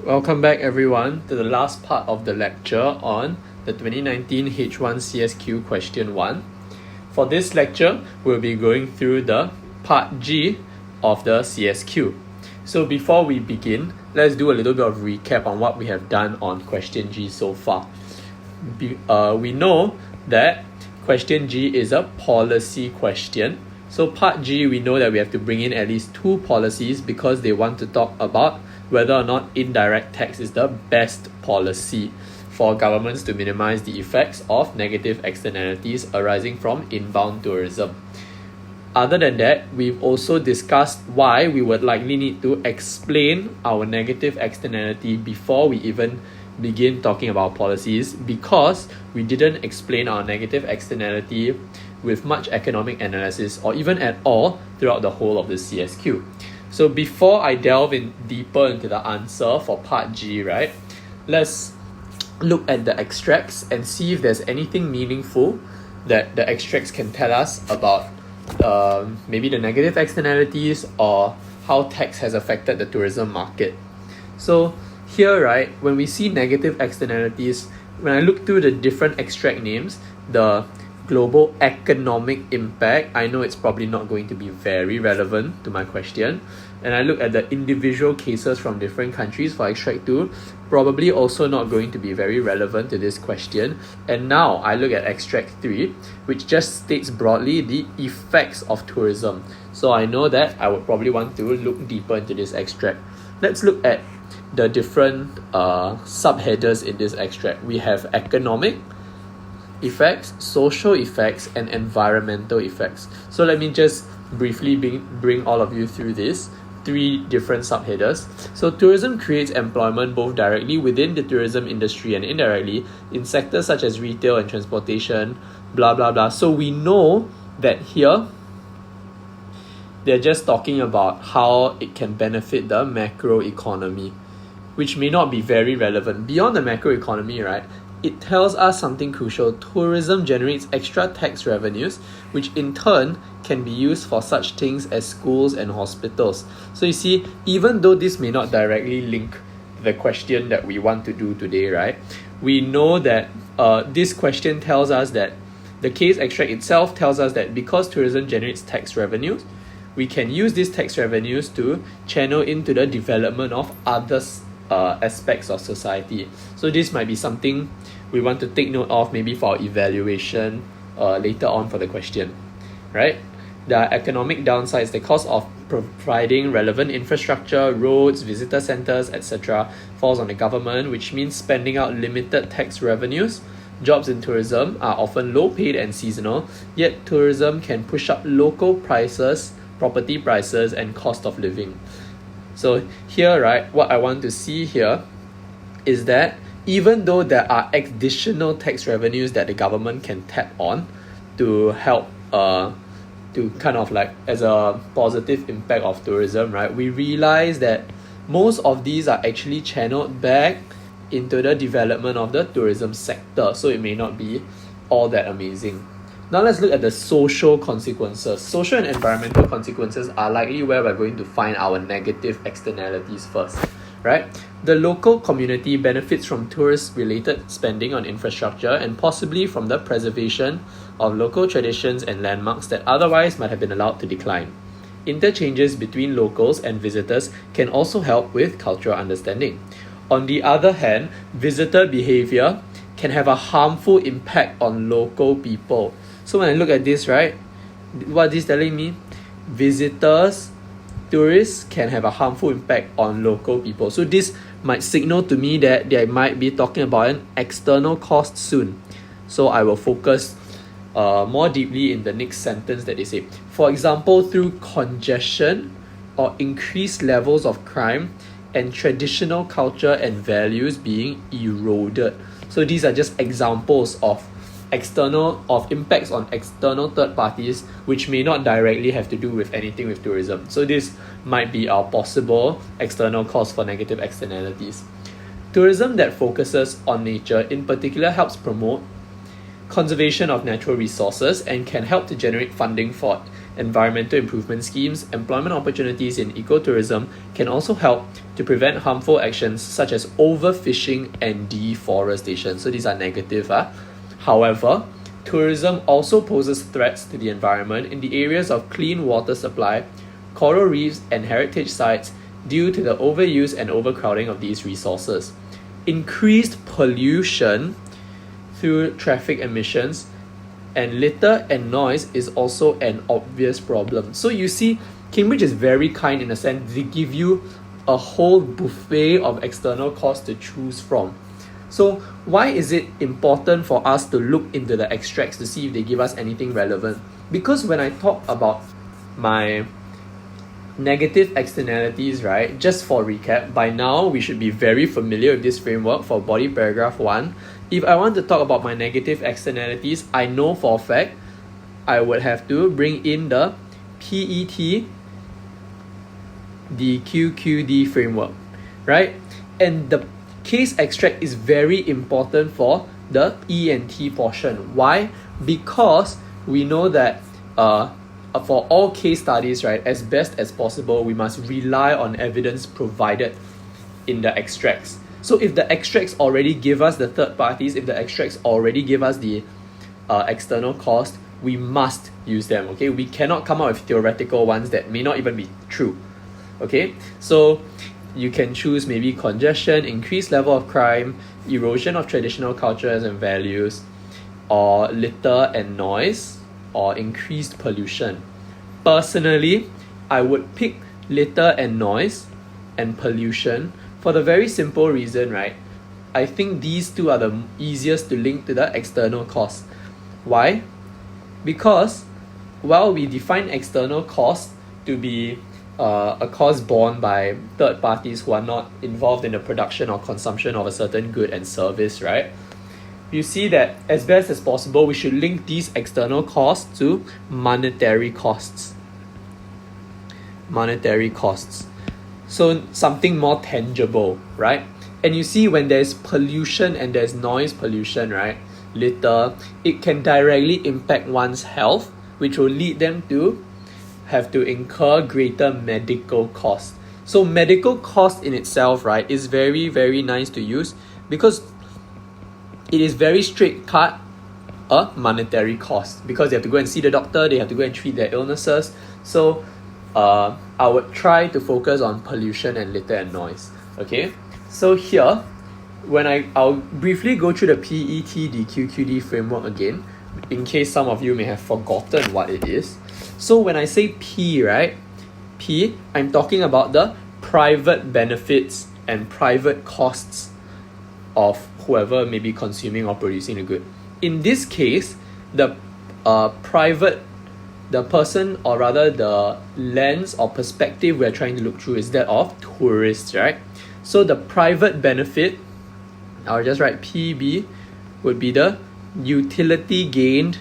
Welcome back everyone to the last part of the lecture on the 2019 H1 CSQ question 1. For this lecture, we'll be going through the part G of the CSQ. So before we begin, let's do a little bit of recap on what we have done on question G so far. We know that question G is a policy question. So part G, we know that we have to bring in at least two policies because they want to talk about whether or not indirect tax is the best policy for governments to minimize the effects of negative externalities arising from inbound tourism. Other than that, we've also discussed why we would likely need to explain our negative externality before we even begin talking about policies, because we didn't explain our negative externality with much economic analysis or even at all throughout the whole of the CSQ. So before I delve in deeper into the answer for part G, right, let's look at the extracts and see if there's anything meaningful that the extracts can tell us about maybe the negative externalities or how tax has affected the tourism market. So here, right, when we see negative externalities, when I look through the different extract names, the global economic impact, I know it's probably not going to be very relevant to my question. And I look at the individual cases from different countries for extract 2, probably also not going to be very relevant to this question. And now I look at extract 3, which just states broadly the effects of tourism. So I know that I would probably want to look deeper into this extract. Let's look at the different subheaders in this extract. We have economic effects, social effects, and environmental effects. So let me just briefly bring all of you through this three different subheaders. So tourism creates employment both directly within the tourism industry and indirectly in sectors such as retail and transportation, blah blah blah. So we know that here they're just talking about how it can benefit the macro economy, which may not be very relevant. Beyond the macro economy, right, it tells us something crucial. Tourism generates extra tax revenues, which in turn can be used for such things as schools and hospitals. So you see, even though this may not directly link the question that we want to do today, right, we know that this question tells us that the case extract itself tells us that because tourism generates tax revenues, we can use these tax revenues to channel into the development of other aspects of society. So this might be something we want to take note of maybe for our evaluation later on for the question, right? The economic downsides, the cost of providing relevant infrastructure, roads, visitor centers, etc. falls on the government, which means spending out limited tax revenues. Jobs in tourism are often low paid and seasonal, yet tourism can push up local prices, property prices, and cost of living. So here, right, what I want to see here is that even though there are additional tax revenues that the government can tap on to help to kind of like as a positive impact of tourism, right, we realize that most of these are actually channeled back into the development of the tourism sector, so it may not be all that amazing. Now let's look at the social consequences. Social and environmental consequences are likely where we're going to find our negative externalities first, right? The local community benefits from tourist-related spending on infrastructure and possibly from the preservation of local traditions and landmarks that otherwise might have been allowed to decline. Interchanges between locals and visitors can also help with cultural understanding. On the other hand, visitor behavior can have a harmful impact on local people. So when I look at this, right, what this is telling me, tourists can have a harmful impact on local people. So this might signal to me that they might be talking about an external cost soon. So I will focus more deeply in the next sentence that they say. For example, through congestion or increased levels of crime and traditional culture and values being eroded. So these are just examples of impacts on external third parties, which may not directly have to do with anything with tourism. So this might be our possible external cause for negative externalities. Tourism that focuses on nature in particular helps promote conservation of natural resources and can help to generate funding for environmental improvement schemes, employment opportunities in ecotourism can also help to prevent harmful actions such as overfishing and deforestation. So these are negative. However, tourism also poses threats to the environment in the areas of clean water supply, coral reefs, and heritage sites due to the overuse and overcrowding of these resources. Increased pollution through traffic emissions and litter and noise is also an obvious problem. So you see, Cambridge is very kind in a sense. They give you a whole buffet of external costs to choose from. So why is it important for us to look into the extracts to see if they give us anything relevant? Because when I talk about my negative externalities, right, just for recap, by now we should be very familiar with this framework for body paragraph 1. If I want to talk about my negative externalities, I know for a fact I would have to bring in the PET DQQD framework, right? And the case extract is very important for the E and T portion. Why? Because we know that for all case studies, right, as best as possible, we must rely on evidence provided in the extracts. So if the extracts already give us the third parties, if the extracts already give us the external cost, we must use them, okay? We cannot come up with theoretical ones that may not even be true, okay? So you can choose maybe congestion, increased level of crime, erosion of traditional cultures and values, or litter and noise, or increased pollution. Personally, I would pick litter and noise and pollution for the very simple reason, right? I think these two are the easiest to link to the external cost. Why? Because while we define external cost to be a cost borne by third parties who are not involved in the production or consumption of a certain good and service, right? You see that as best as possible, we should link these external costs to monetary costs. Monetary costs. So something more tangible, right? And you see when there's pollution and there's noise pollution, right? Litter, it can directly impact one's health, which will lead them to have to incur greater medical costs. So medical cost in itself, right, is very, very nice to use because it is very straight cut a monetary cost because they have to go and see the doctor, they have to go and treat their illnesses. So I would try to focus on pollution and litter and noise. Okay, so here, when I'll briefly go through the PET DQQD framework again, in case some of you may have forgotten what it is. So when I say P, right, P, I'm talking about the private benefits and private costs of whoever may be consuming or producing the good. In this case, the person, or rather the lens or perspective we're trying to look through is that of tourists, right? So the private benefit, I'll just write PB, would be the utility gained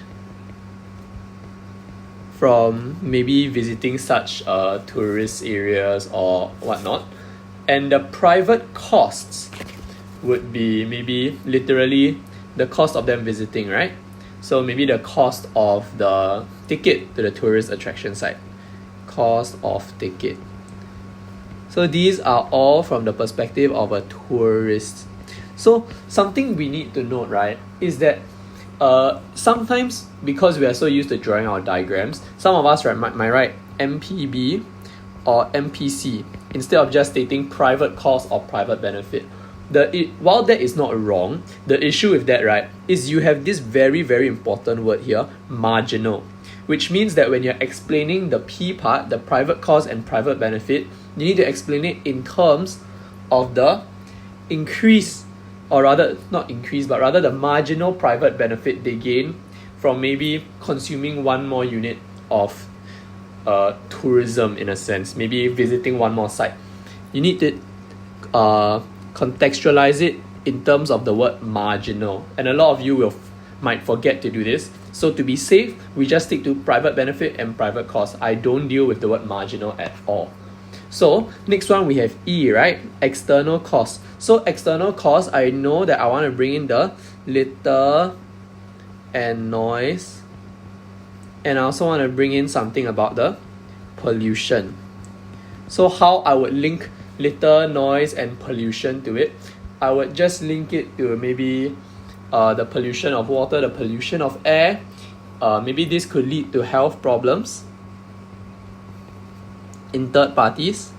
from maybe visiting such tourist areas or whatnot. And the private costs would be maybe literally the cost of them visiting, right? So maybe the cost of the ticket to the tourist attraction site. Cost of ticket. So these are all from the perspective of a tourist. So something we need to note, right, is that sometimes because we are so used to drawing our diagrams, some of us, right, might write MPB or MPC instead of just stating private cost or private benefit. While that is not wrong, the issue with that, right, is you have this very, very important word here, marginal, which means that when you're explaining the P part, the private cost and private benefit, you need to explain it in terms of the increase, or rather not increase, but rather the marginal private benefit they gain from maybe consuming one more unit of tourism, in a sense, maybe visiting one more site. You need to contextualize it in terms of the word marginal, and a lot of you might forget to do this. So to be safe, we just stick to private benefit and private cost. I don't deal with the word marginal at all. So next one we have E, right? External costs. So external costs, I know that I want to bring in the litter and noise And I also want to bring in something about the pollution. So how I would link litter, noise, and pollution to it, I would just link it to maybe the pollution of water, the pollution of air. Maybe this could lead to health problems in third parties.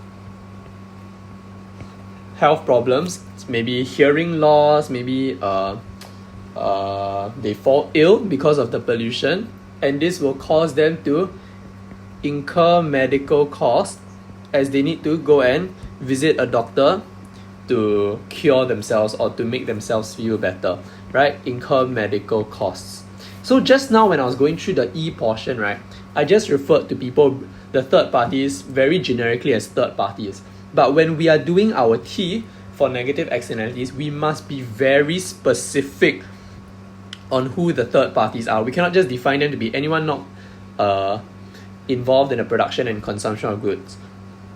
Health problems, maybe hearing loss, maybe they fall ill because of the pollution, and this will cause them to incur medical costs as they need to go and visit a doctor to cure themselves or to make themselves feel better, right? Incur medical costs. So just now when I was going through the E portion, right, I just referred to people, the third parties, very generically as third parties. But when we are doing our T for negative externalities, we must be very specific on who the third parties are. We cannot just define them to be anyone not involved in the production and consumption of goods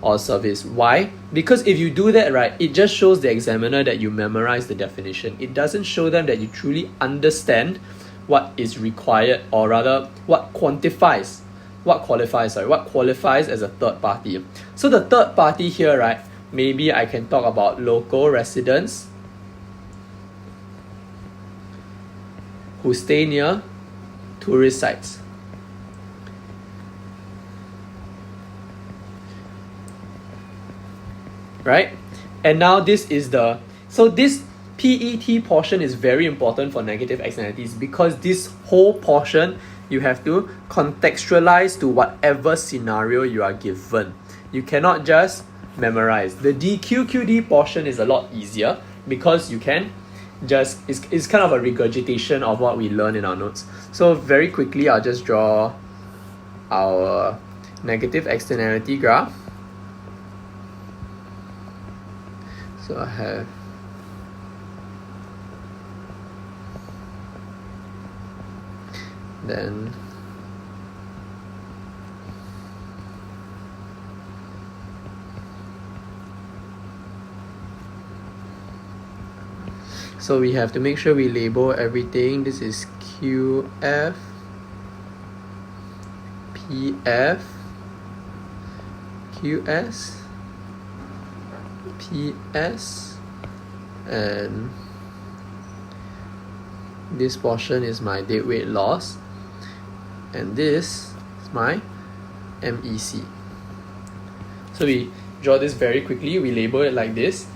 or service. Why? Because if you do that, right, it just shows the examiner that you memorize the definition. It doesn't show them that you truly understand what is required, or rather what qualifies as a third party. So the third party here, right, maybe I can talk about local residents who stay near tourist sites. Right? And now this is so this PET portion is very important for negative externalities, because this whole portion you have to contextualize to whatever scenario you are given. You cannot just memorize. The DQQD portion is a lot easier because you can just, it's kind of a regurgitation of what we learn in our notes. So very quickly, I'll just draw our negative externality graph. So I have then so we have to make sure we label everything. This is QF, PF, QS, PS, and this portion is my deadweight loss, and this is my MEC. So we draw this very quickly, we label it like this,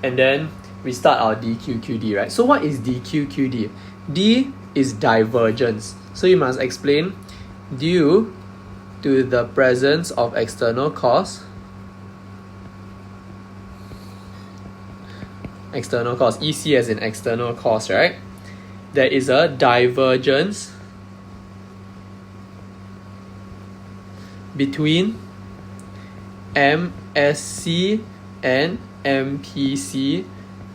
and then we start our DQQD, right? So what is DQQD? D is divergence. So you must explain due to the presence of external costs. External cost, EC as in external cost, right? There is a divergence between MSC and MPC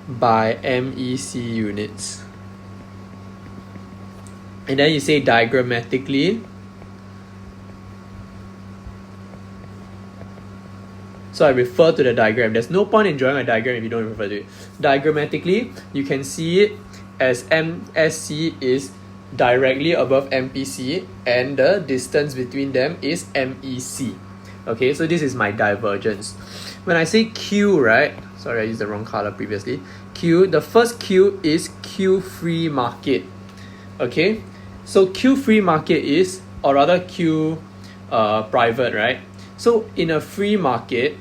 by MEC units. And then you say diagrammatically. So I refer to the diagram. There's no point in drawing a diagram if you don't refer to it. Diagrammatically, you can see it as MSC is directly above MPC and the distance between them is MEC. Okay, so this is my divergence. When I say Q, right? Sorry, I used the wrong color previously. Q, the first Q is Q free market. Okay, so Q free market is, or rather Q private, right? So in a free market,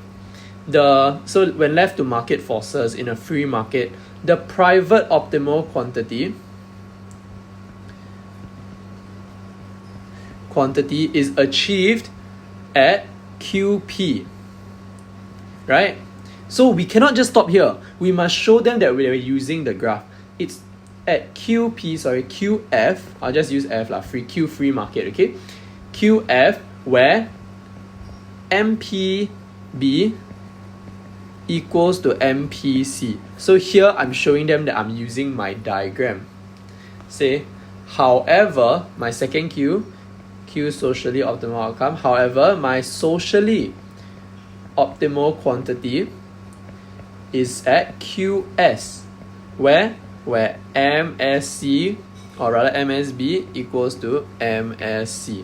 so when left to market forces in a free market, the private optimal quantity is achieved at QP, right? So we cannot just stop here. We must show them that we are using the graph. It's at QF, I'll just use F, Q free market, okay? QF, where MPB equals to MPC. So here I'm showing them that I'm using my diagram. Say, however, my second Q socially optimal outcome, however, my socially optimal quantity is at QS, where MSC, or rather MSB, equals to MSC.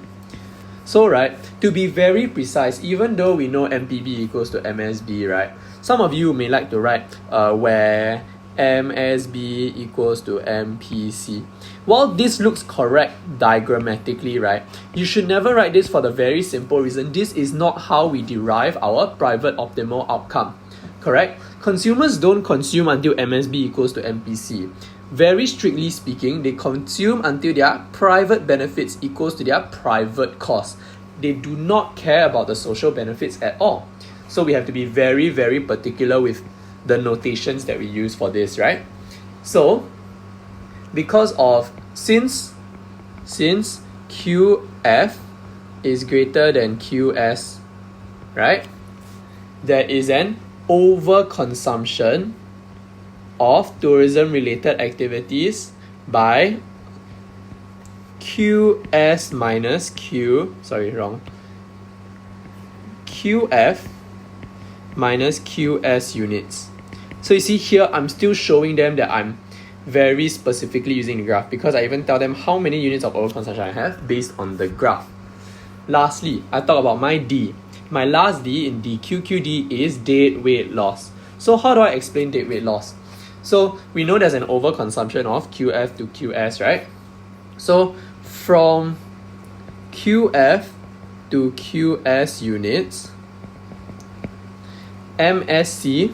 So right, to be very precise, even though we know MPB equals to MSB, right, some of you may like to write where MSB equals to MPC. While this looks correct diagrammatically, right, you should never write this for the very simple reason this is not how we derive our private optimal outcome. Correct? Consumers don't consume until MSB equals to MPC. Very strictly speaking, they consume until their private benefits equals to their private costs. They do not care about the social benefits at all. So we have to be very, very particular with the notations that we use for this, right? So, because of, since QF is greater than QS, right? There is an overconsumption of tourism-related activities by QS minus QF minus QS units. So you see here, I'm still showing them that I'm very specifically using the graph because I even tell them how many units of overconsumption I have based on the graph. Lastly, I talk about my D. My last D in DQQD is dead weight loss. So how do I explain dead weight loss? So we know there's an overconsumption of QF to QS, right? So from QF to QS units, MSC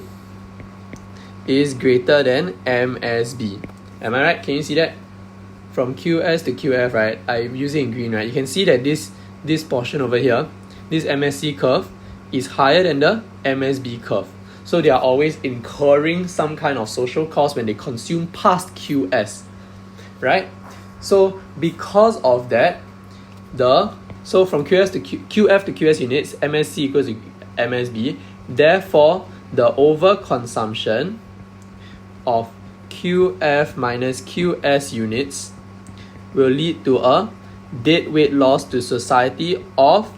is greater than MSB. Am I right? Can you see that? From QS to QF, right? I'm using green, right? You can see that this portion over here, this MSC curve is higher than the MSB curve. So they are always incurring some kind of social cost when they consume past QS, right? So because of that, so from QF to QS units, MSC equals to MSB. Therefore, the overconsumption of QF minus QS units will lead to a dead weight loss to society of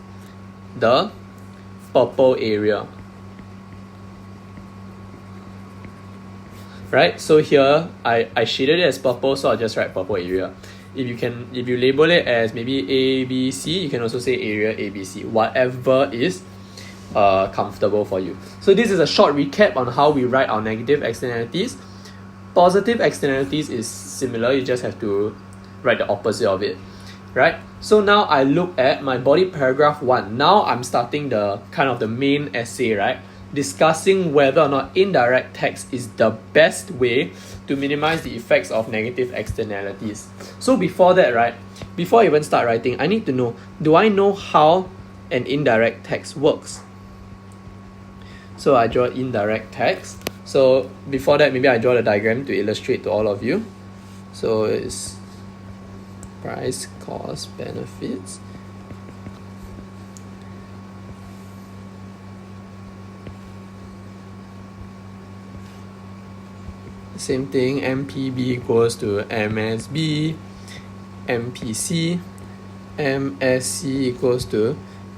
the purple area. Right, so here I shaded it as purple, so I'll just write purple area. If you label it as maybe ABC, you can also say area ABC, whatever is comfortable for you. So this is a short recap on how we write our negative externalities. Positive externalities is similar, you just have to write the opposite of it, right? So now I look at my body paragraph 1. Now I'm starting the kind of the main essay, right? Discussing whether or not indirect tax is the best way to minimize the effects of negative externalities. So before that, right, before I even start writing, I need to know, do I know how an indirect tax works? So I draw indirect tax. So before that, maybe I draw the diagram to illustrate to all of you. So it's price, cost, benefits. Same thing, MPB equals to MSB, MPC, MSC equals to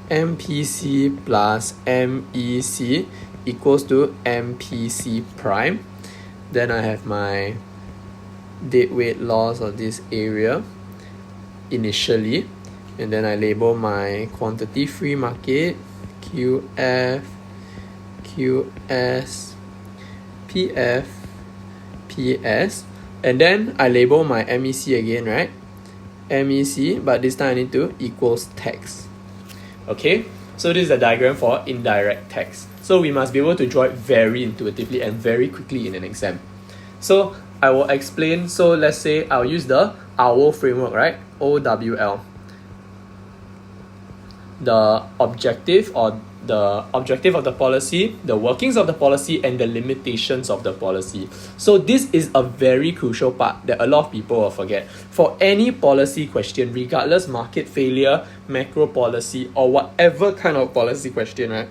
MPC plus MEC equals to MPC prime. Then I have my dead weight loss of this area initially, and then I label my quantity free market QF, QS, PF, PS, and then I label my MEC again, right? MEC, but this time I need to equals tax. Okay, so this is a diagram for indirect tax. So we must be able to draw it very intuitively and very quickly in an exam. So I will explain. So let's say I'll use the OWL framework, right? OWL. The objective of the policy, the workings of the policy, and the limitations of the policy. So this is a very crucial part that a lot of people will forget. For any policy question, regardless market failure, macro policy, or whatever kind of policy question, right?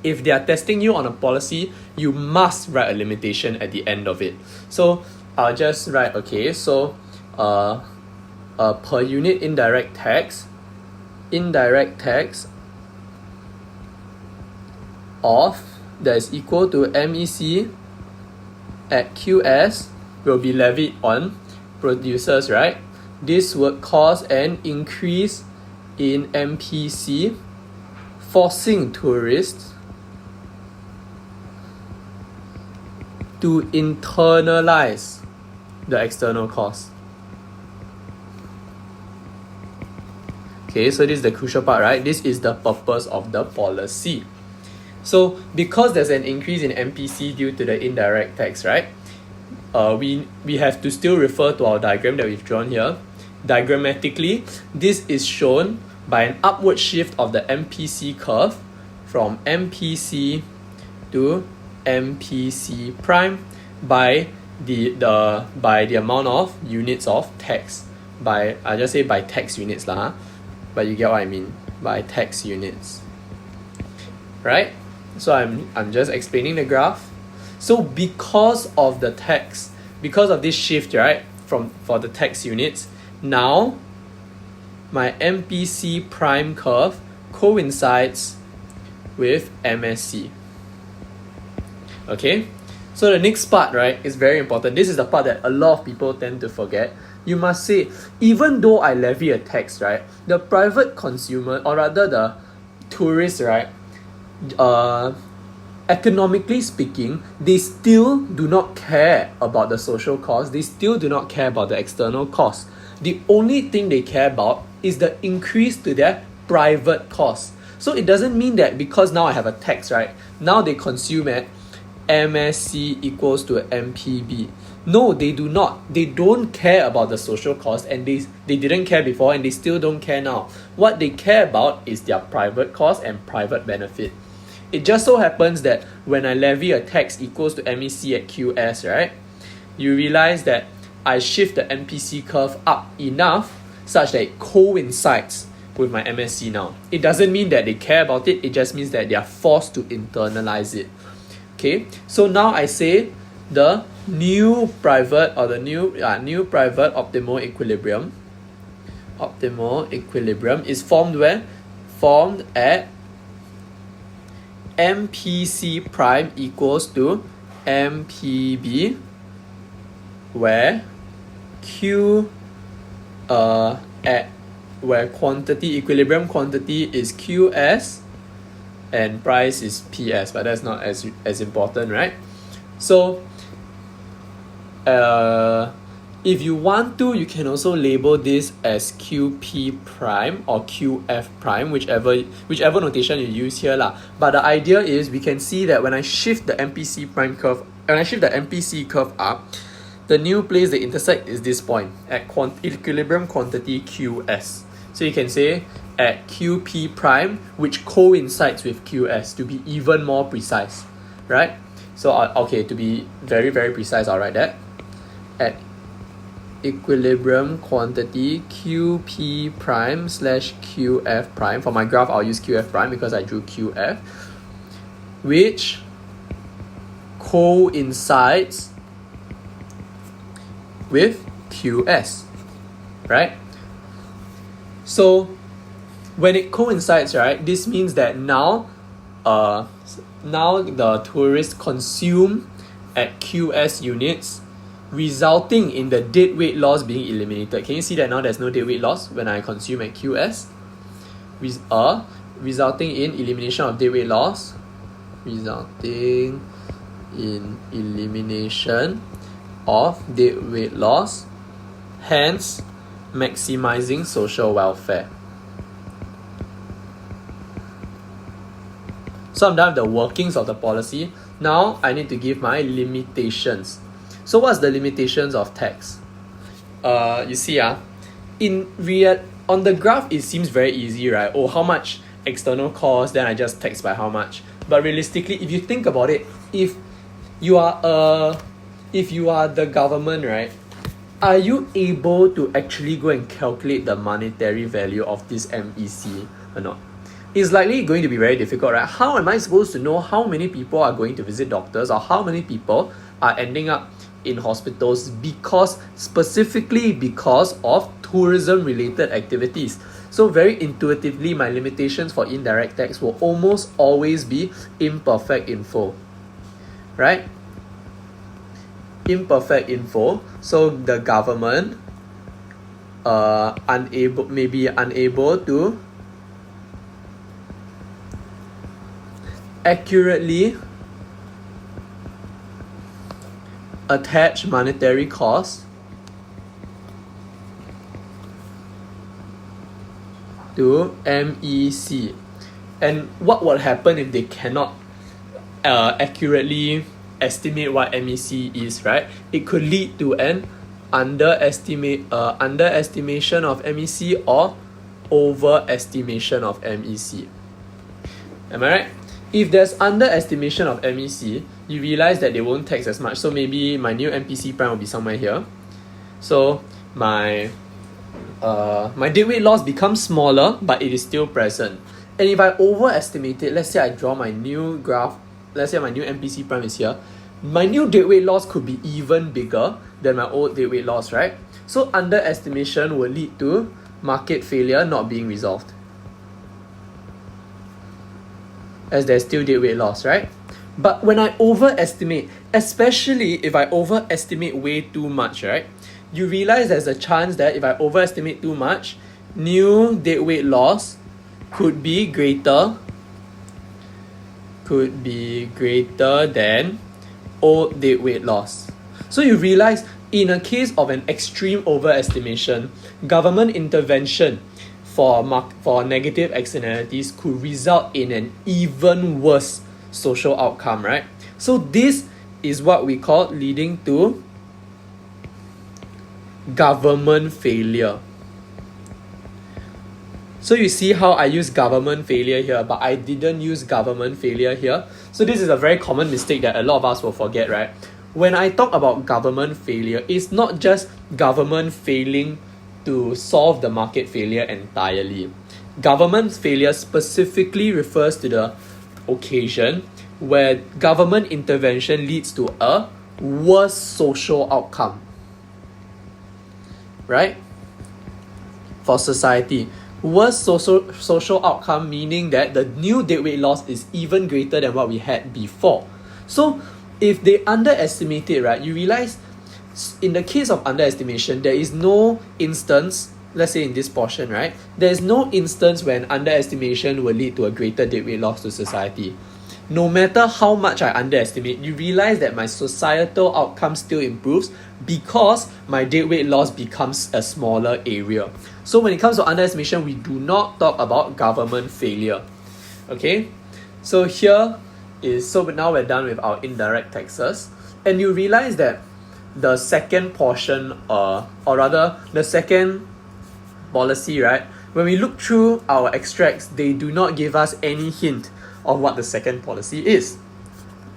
If they are testing you on a policy, you must write a limitation at the end of it. So I'll just write, okay, so per unit indirect tax of that is equal to MEC at QS will be levied on producers, right? This would cause an increase in MPC forcing tourists to internalize the external cost. Okay, so this is the crucial part, right? This is the purpose of the policy. So because there's an increase in MPC due to the indirect tax, right? We have to still refer to our diagram that we've drawn here. Diagrammatically, this is shown by an upward shift of the MPC curve from MPC to MPC prime by the amount of units of tax. I just say by tax units lah, but you get what I mean by tax units, right? So I'm just explaining the graph. So because of the tax, because of this shift, right, for the tax units, now my MPC prime curve coincides with MSC. Okay, so the next part, right, is very important. This is the part that a lot of people tend to forget. You must say, even though I levy a tax, right, the private consumer, or rather the tourists, right, economically speaking, they still do not care about the social cost. They still do not care about the external cost. The only thing they care about is the increase to their private costs. So it doesn't mean that because now I have a tax, right, now they consume at MSC equals to MPB. No, they do not. They don't care about the social cost, and they didn't care before, and they still don't care now. What they care about is their private cost and private benefit. It just so happens that when I levy a tax equals to MEC at QS, right, you realize that I shift the MPC curve up enough such that it coincides with my MSC now. It doesn't mean that they care about it, it just means that they are forced to internalize it. Okay, so now I say the new private optimal equilibrium is formed where? Formed at MPC prime equals to MPB, where where equilibrium quantity is QS and price is PS, but that's not as important, right? So if you want to, you can also label this as QP prime or QF prime, whichever notation you use here lah. But the idea is we can see that when I shift the MPC prime curve, when I shift the MPC curve up, the new place they intersect is this point at equilibrium quantity QS. So you can say at QP prime, which coincides with QS, to be even more precise, right? So okay, to be very, very precise, I'll write that. At equilibrium quantity QP prime slash QF prime. For my graph, I'll use QF prime because I drew QF, which coincides with QS, right? So when it coincides, right, this means that now the tourists consume at QS units, resulting in the deadweight loss being eliminated. Can you see that now there's no deadweight loss when I consume at QS? Resulting in elimination of deadweight loss, resulting in elimination of deadweight loss, hence maximizing social welfare. So I'm done with the workings of the policy. Now I need to give my limitations. So what's the limitations of tax? You see, on the graph it seems very easy, right? Oh, how much external cost, then I just tax by how much. But realistically, if you think about it, if you are the government, right, are you able to actually go and calculate the monetary value of this MEC or not? It's likely going to be very difficult, right? How am I supposed to know how many people are going to visit doctors or how many people are ending up in hospitals specifically because of tourism related activities? So very intuitively, my limitations for indirect tax will almost always be imperfect info, right? Imperfect info. So the government may be unable to accurately attach monetary cost to MEC. And what will happen if they cannot accurately estimate what MEC is, right? It could lead to an underestimation of MEC or overestimation of MEC. Am I right? If there's underestimation of MEC, you realize that they won't tax as much. So maybe my new MPC prime will be somewhere here. So my deadweight loss becomes smaller, but it is still present. And if I overestimate it, let's say I draw my new graph, let's say my new MPC prime is here, my new deadweight loss could be even bigger than my old deadweight loss, right? So underestimation will lead to market failure not being resolved, as there's still deadweight loss, right? But when I overestimate, especially if I overestimate way too much, right? You realize there's a chance that if I overestimate too much, new deadweight loss could be greater than old deadweight loss. So you realize in a case of an extreme overestimation, government intervention for negative externalities could result in an even worse social outcome, right? So this is what we call leading to government failure. So you see how I use government failure here, but I didn't use government failure here. So this is a very common mistake that a lot of us will forget, right? When I talk about government failure, it's not just government failing to solve the market failure entirely. Government failure specifically refers to the occasion where government intervention leads to a worse social outcome, right? For society. Worse social outcome meaning that the new deadweight loss is even greater than what we had before. So if they underestimate it, right, you realize in the case of underestimation, there is no instance, let's say in this portion, right, there is no instance when underestimation will lead to a greater deadweight loss to society. No matter how much I underestimate, you realize that my societal outcome still improves because my deadweight loss becomes a smaller area. So when it comes to underestimation, we do not talk about government failure. Okay? So here is, so now we're done with our indirect taxes. And you realize that the second portion, or rather the second policy, right? When we look through our extracts, they do not give us any hint of what the second policy is.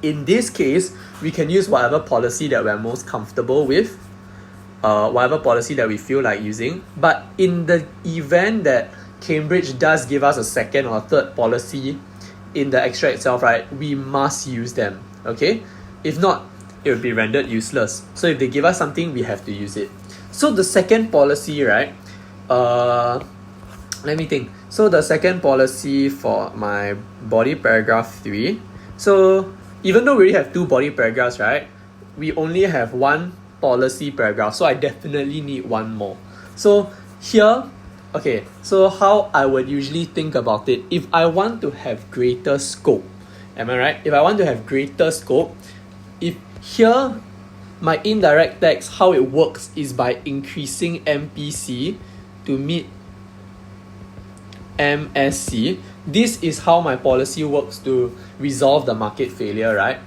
In this case, we can use whatever policy that we're most comfortable with, whatever policy that we feel like using. But in the event that Cambridge does give us a second or third policy in the extract itself, right, we must use them, okay? If not, it will be rendered useless. So if they give us something, we have to use it. So the second policy, right, let me think. So the second policy for my body paragraph 3, so even though we already have two body paragraphs, right, we only have one policy paragraph, so I definitely need one more. So here, okay, so how I would usually think about it, if I want to have greater scope, am I right? If I want to have greater scope, if here my indirect tax, how it works is by increasing MPC to meet MSC. This is how my policy works to resolve the market failure, right?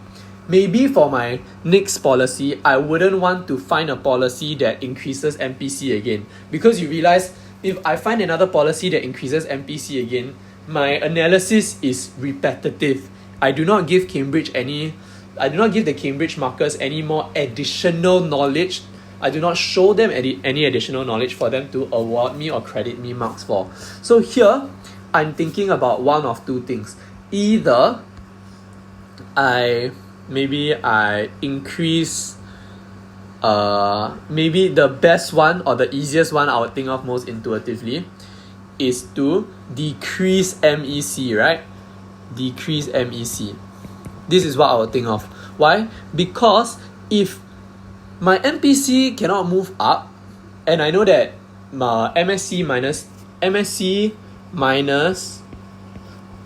Maybe for my next policy, I wouldn't want to find a policy that increases MPC again, because you realize if I find another policy that increases MPC again, my analysis is repetitive. I do not give the Cambridge markers any more additional knowledge. I do not show them any additional knowledge for them to award me or credit me marks for. So here, I'm thinking about one of two things. Either maybe I increase, maybe the best one or the easiest one I would think of most intuitively is to decrease MEC, right? Decrease MEC. This is what I would think of. Why? Because if my MPC cannot move up, and I know that MSC minus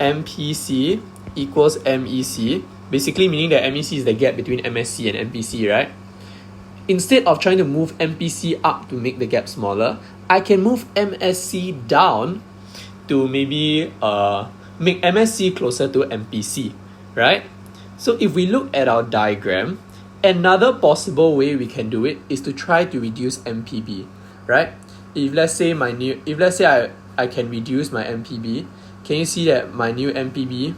MPC equals MEC, basically meaning that MEC is the gap between MSC and MPC, right? Instead of trying to move MPC up to make the gap smaller, I can move MSC down to maybe make MSC closer to MPC, right? So if we look at our diagram, another possible way we can do it is to try to reduce MPB, right? If let's say I can reduce my MPB, can you see that my new MPB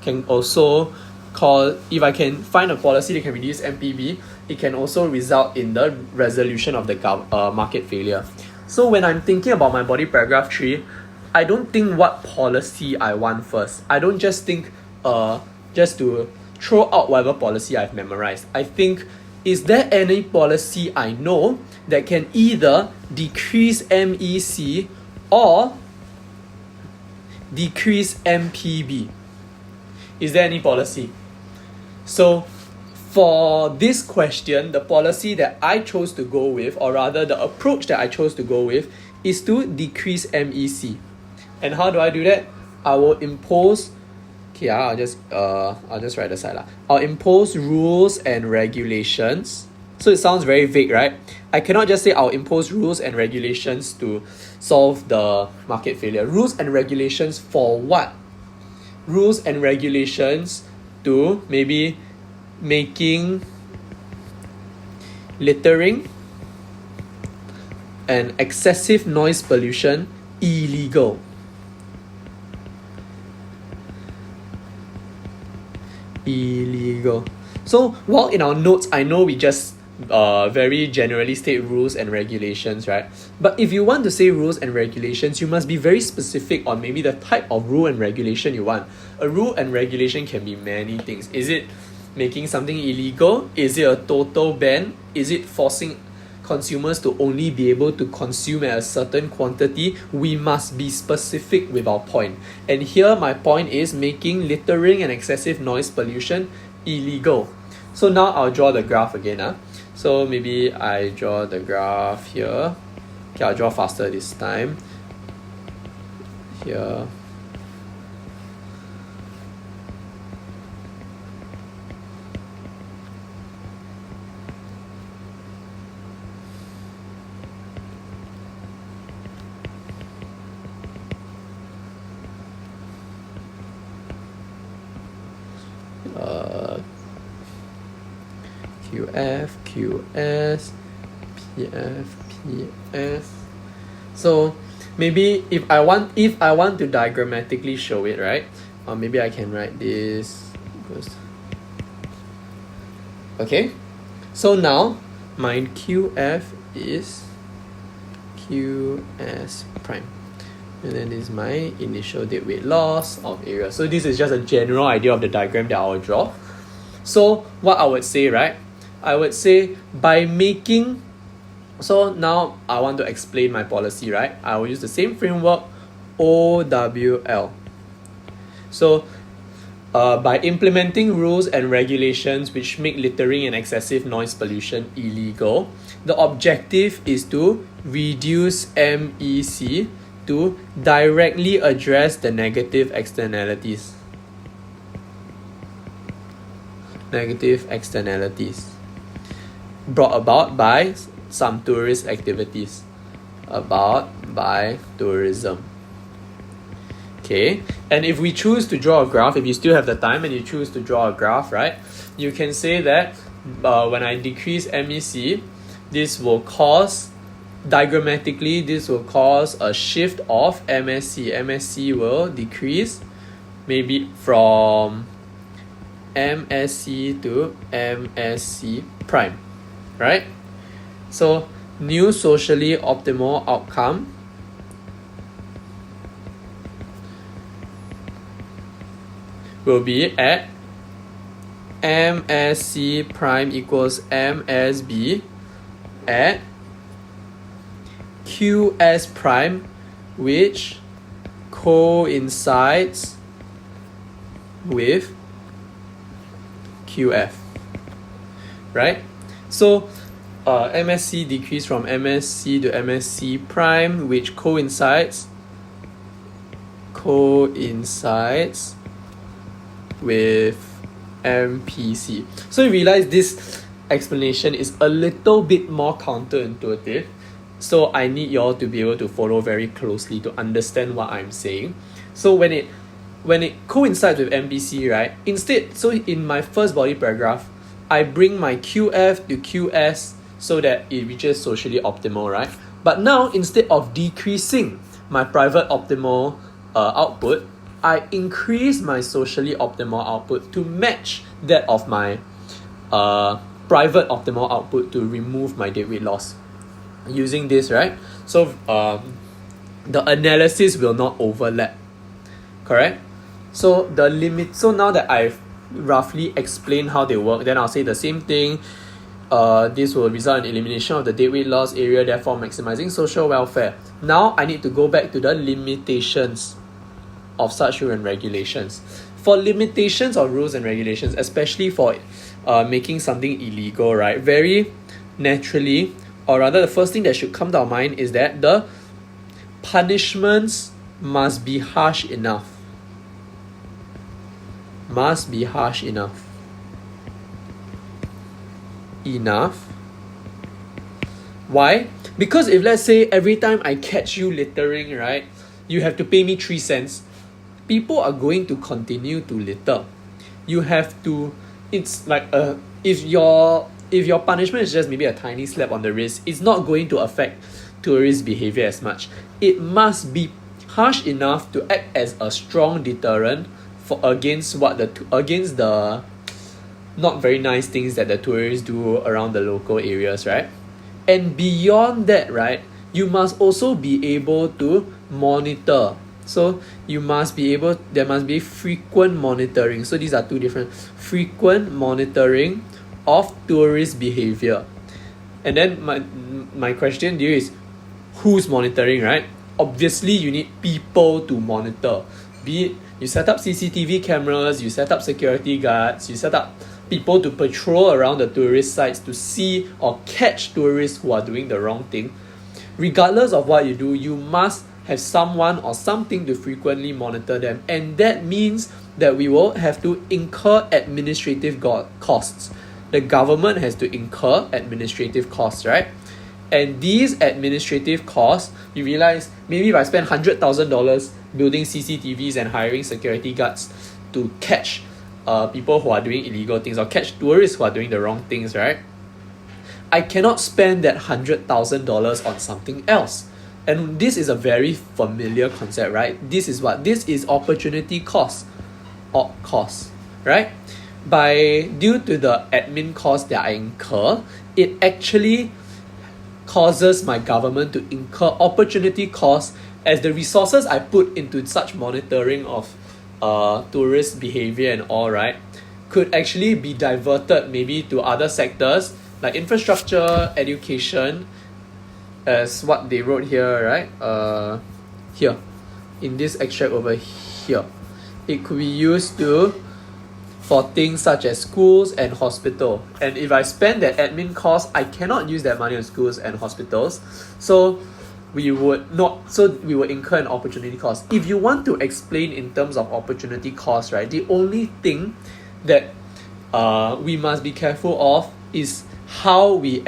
can also if I can find a policy that can reduce MPB, it can also result in the resolution of the market failure. So when I'm thinking about my body paragraph 3, I don't think what policy I want first. I don't just think just to throw out whatever policy I've memorized. I think, is there any policy I know that can either decrease MEC or decrease MPB? Is there any policy? So for this question, the policy that I chose to go with, or rather the approach that I chose to go with, is to decrease MEC. And how do I do that? I will impose, I'll just write aside. I'll impose rules and regulations. So it sounds very vague, right? I cannot just say I'll impose rules and regulations to solve the market failure. Rules and regulations for what? Rules and regulations to maybe making littering and excessive noise pollution illegal. So while in our notes, I know we just very generally state rules and regulations, right? But if you want to say rules and regulations, you must be very specific on maybe the type of rule and regulation you want. A rule and regulation can be many things. Is it making something illegal? Is it a total ban? Is it forcing consumers to only be able to consume at a certain quantity? We must be specific with our point. And here my point is making littering and excessive noise pollution illegal. So now I'll draw the graph again. So maybe I draw the graph here. Okay, I'll draw faster this time. Here. QF, QS, PF, PF. So maybe if I want to diagrammatically show it, right? Maybe I can write this. Okay. So now my QF is QS prime. And then this is my initial deadweight loss of area. So this is just a general idea of the diagram that I will draw. So what I would say, right? I would say by making, so now I want to explain my policy, right? I will use the same framework, OWL. So by implementing rules and regulations which make littering and excessive noise pollution illegal, the objective is to reduce MEC to directly address the negative externalities. Negative externalities brought about by some tourist activities, by tourism. Okay, and if we choose to draw a graph, if you still have the time and you choose to draw a graph, right, you can say that when I decrease MEC, this will cause, diagrammatically, this will cause a shift of MSC. MSC will decrease maybe from MSC to MSC prime, right? So new socially optimal outcome will be at MSC prime equals MSB at QS prime, which coincides with QF, right? So MSC decrease from MSC to MSC prime, which coincides with MPC. So you realize this explanation is a little bit more counterintuitive. So I need y'all to be able to follow very closely to understand what I'm saying. So when it coincides with MPC, right? Instead, so in my first body paragraph, I bring my QF to QS so that it reaches socially optimal, right? But now, instead of decreasing my private optimal output, I increase my socially optimal output to match that of my private optimal output to remove my deadweight loss. Using this, right? So the analysis will not overlap, correct? So the limit. So now that I've roughly explained how they work, then I'll say the same thing. This will result in elimination of the deadweight loss area, therefore maximizing social welfare. Now I need to go back to the limitations of such rules and regulations. For limitations of rules and regulations, especially for making something illegal, right? Very naturally, or rather the first thing that should come to our mind is that the punishments must be harsh enough. Must be harsh enough. Why? Because if let's say every time I catch you littering, right, you have to pay me 3 cents, people are going to continue to litter. You have to, it's like if your punishment is just maybe a tiny slap on the wrist, it's not going to affect tourist behavior as much. It must be harsh enough to act as a strong deterrent against the not very nice things that the tourists do around the local areas, right? And beyond that, right, you must also be able to monitor. So there must be frequent monitoring. So these are two different. Frequent monitoring of tourist behavior. And then my question to you is, who's monitoring, right? Obviously, you need people to monitor. Be it you set up CCTV cameras, you set up security guards, you set up people to patrol around the tourist sites to see or catch tourists who are doing the wrong thing. Regardless of what you do, you must have someone or something to frequently monitor them. And that means that we will have to incur administrative costs. The government has to incur administrative costs, right? And these administrative costs, you realize, maybe if I spend $100,000 building CCTVs and hiring security guards to catch people who are doing illegal things or catch tourists who are doing the wrong things, right? I cannot spend that $100,000 on something else. And this is a very familiar concept, right? This is opportunity cost, or cost, right? Due to the admin costs that I incur, it actually causes my government to incur opportunity costs, as the resources I put into such monitoring of tourist behavior and all, right, could actually be diverted maybe to other sectors like infrastructure, education, as what they wrote here, right? Here, in this extract over here. It could be used for things such as schools and hospital. And if I spend that admin cost, I cannot use that money on schools and hospitals. So we would incur an opportunity cost. If you want to explain in terms of opportunity cost, right, the only thing that we must be careful of is how we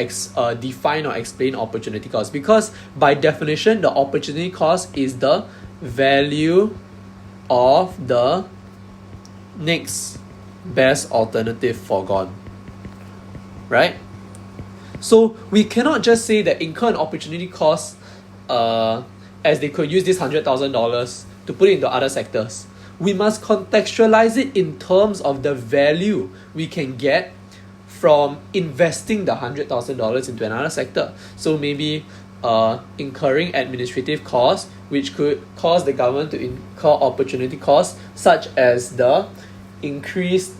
define or explain opportunity cost. Because by definition, the opportunity cost is the value of the next best alternative foregone, right? So we cannot just say that incur an opportunity cost as they could use this $100,000 to put it into other sectors. We must contextualize it in terms of the value we can get from investing the $100,000 into another sector. So maybe incurring administrative costs, which could cause the government to incur opportunity costs, such as the increased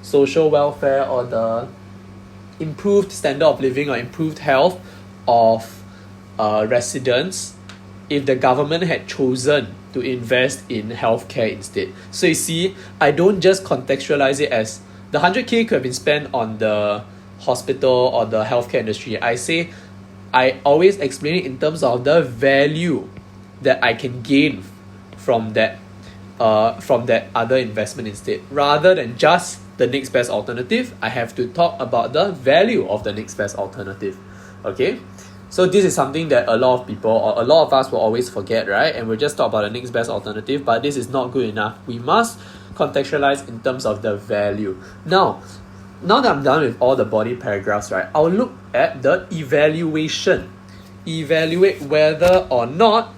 social welfare or the improved standard of living or improved health of residents if the government had chosen to invest in healthcare instead. So you see, I don't just contextualize it as the 100K could have been spent on the hospital or the healthcare industry. I always explain it in terms of the value that I can gain from that from that other investment instead. Rather than just the next best alternative, I have to talk about the value of the next best alternative. Okay, so this is something that a lot of people or a lot of us will always forget, right? And we'll just talk about the next best alternative, but this is not good enough. We must contextualize in terms of the value. Now that I'm done with all the body paragraphs, right, I'll look at the evaluation. Evaluate whether or not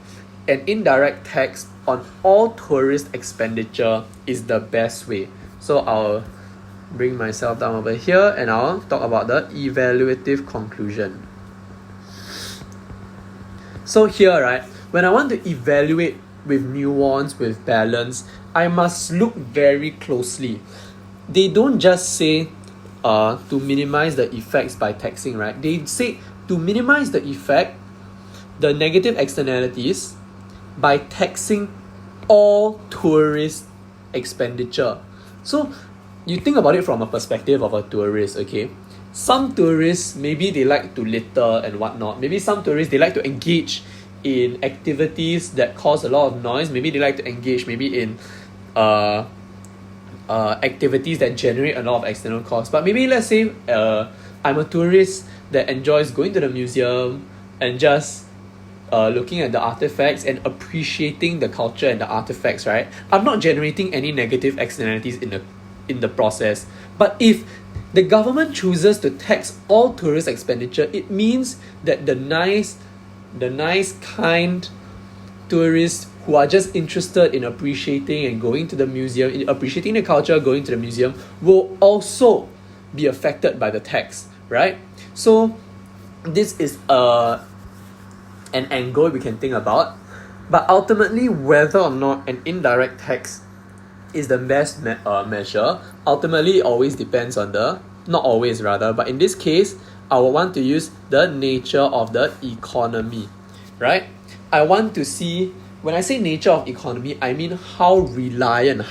an indirect tax on all tourist expenditure is the best way. So I'll bring myself down over here and I'll talk about the evaluative conclusion. So here, right, when I want to evaluate with nuance, with balance, I must look very closely. They don't just say to minimize the effects by taxing, right? They say to minimize the effect, the negative externalities, by taxing all tourist expenditure. So you think about it from a perspective of a tourist, okay? Some tourists, maybe they like to litter and whatnot. Maybe some tourists, they like to engage in activities that cause a lot of noise. Maybe they like to engage maybe in activities that generate a lot of external costs. But maybe let's say I'm a tourist that enjoys going to the museum and just looking at the artifacts and appreciating the culture and the artifacts, right? I'm not generating any negative externalities in the process. But if the government chooses to tax all tourist expenditure, it means that the nice kind tourists who are just interested in appreciating and going to the museum, in appreciating the culture, going to the museum, will also be affected by the tax, right? So this is an angle we can think about. But ultimately, whether or not an indirect tax is the best measure, ultimately it always depends on the, not always rather, but in this case, I would want to use the nature of the economy, right? I want to see, when I say nature of economy, I mean how reliant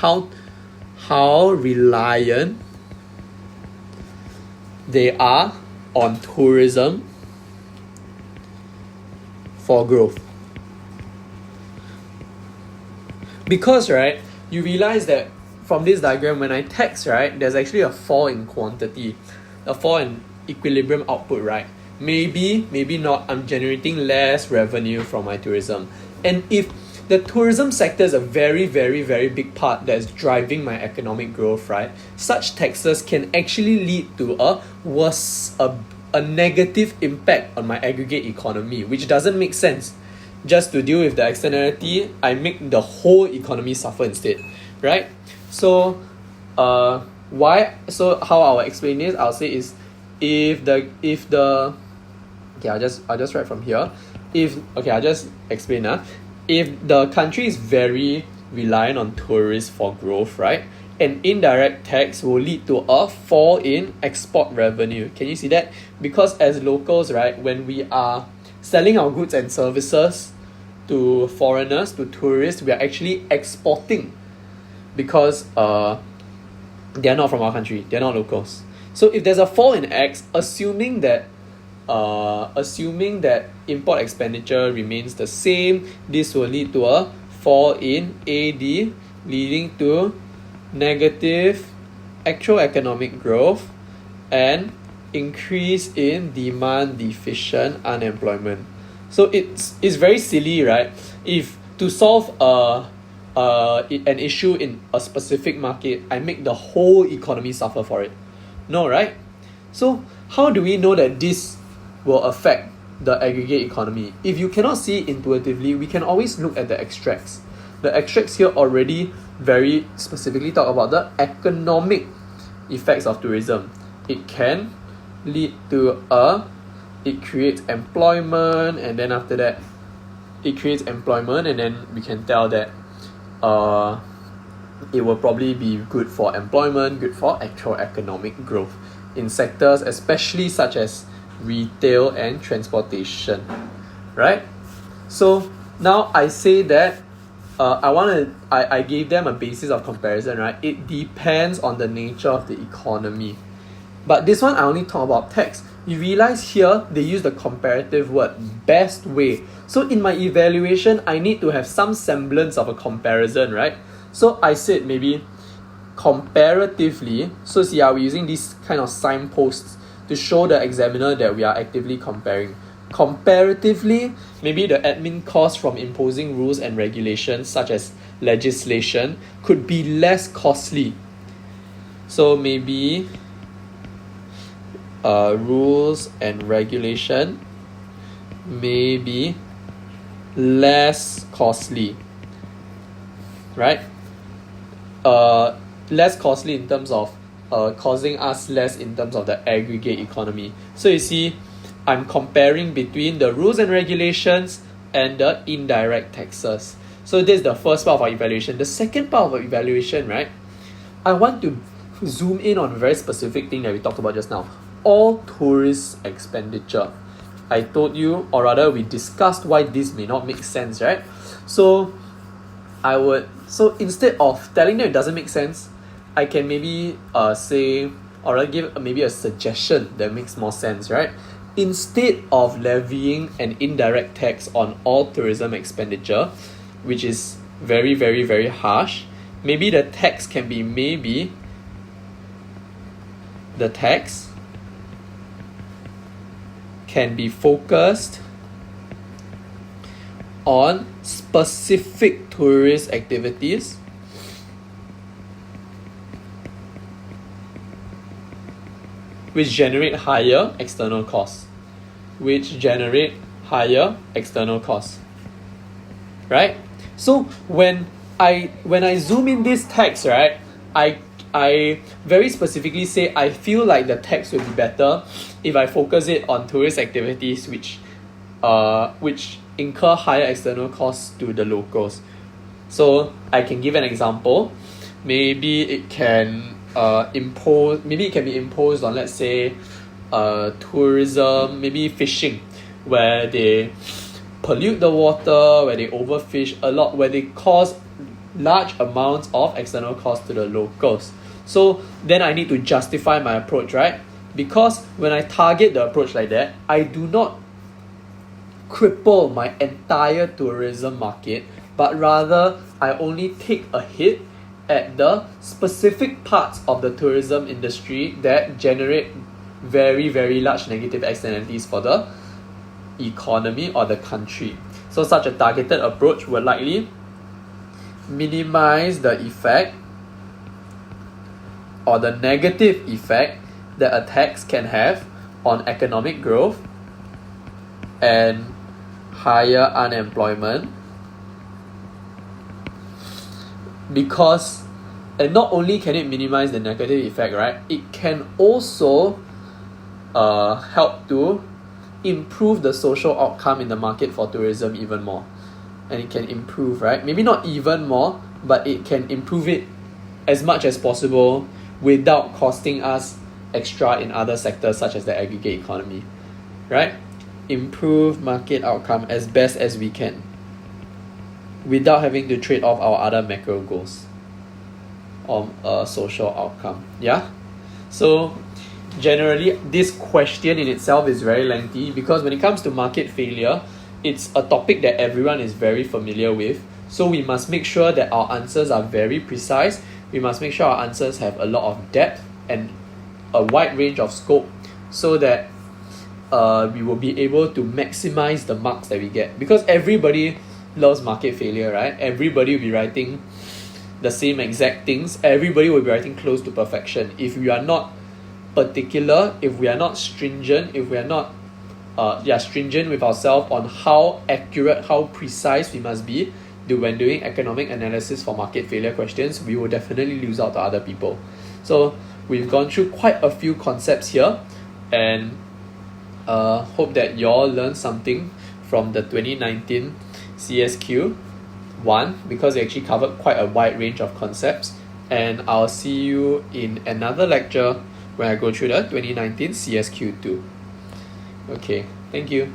they are on tourism for growth. Because, right, you realize that from this diagram, when I tax, right, there's actually a fall in quantity, a fall in equilibrium output, right? Maybe not, I'm generating less revenue from my tourism. And if the tourism sector is a very, very, very big part that's driving my economic growth, right? Such taxes can actually lead to a negative impact on my aggregate economy, which doesn't make sense. Just to deal with the externality, I make the whole economy suffer instead, right? So, why? So how I'll explain this, I'll say is, if the okay, I'll just write from here. I'll just explain. If the country is very reliant on tourists for growth, right, an indirect tax will lead to a fall in export revenue. Can you see that? Because as locals, right, when we are selling our goods and services to foreigners, to tourists, we are actually exporting, because they are not from our country, they are not locals. So if there's a fall in X, assuming that import expenditure remains the same, this will lead to a fall in AD, leading to negative actual economic growth and increase in demand deficient unemployment. So it's very silly, right? If to solve an issue in a specific market, I make the whole economy suffer for it. No, right? So how do we know that this will affect the aggregate economy? If you cannot see it intuitively, we can always look at the extracts. The extracts here already very specifically talk about the economic effects of tourism. It can lead to it creates employment, and then after that it creates employment, and then we can tell that it will probably be good for employment, good for actual economic growth in sectors especially such as retail and transportation, right? So now I say that I gave them a basis of comparison, right? It depends on the nature of the economy. But this one I only talk about tax. You realize here they use the comparative word, best way. So in my evaluation, I need to have some semblance of a comparison, right? So I said maybe comparatively, so see, we're using these kind of signposts to show the examiner that we are actively comparing. Comparatively, maybe the admin cost from imposing rules and regulations such as legislation could be less costly. So maybe rules and regulation may be less costly, right? Less costly in terms of causing us less in terms of the aggregate economy. So you see, I'm comparing between the rules and regulations and the indirect taxes. So this is the first part of our evaluation. The second part of our evaluation, right? I want to zoom in on a very specific thing that we talked about just now. All tourist expenditure. I told you, or rather we discussed why this may not make sense, right? So instead of telling them it doesn't make sense, I can maybe say, or I'll give maybe a suggestion that makes more sense, right? Instead of levying an indirect tax on all tourism expenditure, which is very, very, very harsh, maybe the tax can be focused on specific tourist activities which generate higher external costs. Right? So when I zoom in this tax, right, I very specifically say I feel like the tax would be better if I focus it on tourist activities which incur higher external costs to the locals. So I can give an example. Maybe it can be imposed on, let's say, tourism, maybe fishing, where they pollute the water, where they overfish a lot, where they cause large amounts of external costs to the locals. So then I need to justify my approach, right? Because when I target the approach like that, I do not cripple my entire tourism market, but rather I only take a hit at the specific parts of the tourism industry that generate very, very large negative externalities for the economy or the country. So such a targeted approach would likely minimize the effect or the negative effect that a tax can have on economic growth and higher unemployment, because and not only can it minimize the negative effect, right, it can also help to improve the social outcome in the market for tourism even more. And it can improve, right? Maybe not even more, but it can improve it as much as possible without costing us extra in other sectors such as the aggregate economy, right? Improve market outcome as best as we can without having to trade off our other macro goals on a social outcome. Yeah? So generally, this question in itself is very lengthy because when it comes to market failure, it's a topic that everyone is very familiar with. So we must make sure that our answers are very precise. We must make sure our answers have a lot of depth and a wide range of scope so that we will be able to maximize the marks that we get. Because everybody loves market failure, right? Everybody will be writing the same exact things. Everybody will be writing close to perfection. If we are not particular, if we are not stringent, if we are not stringent with ourselves on how accurate, how precise we must be when doing economic analysis for market failure questions, we will definitely lose out to other people. So we've gone through quite a few concepts here, and hope that you all learned something from the 2019 CSQ1 because it actually covered quite a wide range of concepts. And I'll see you in another lecture when I go through the 2019 CSQ2. Okay, thank you.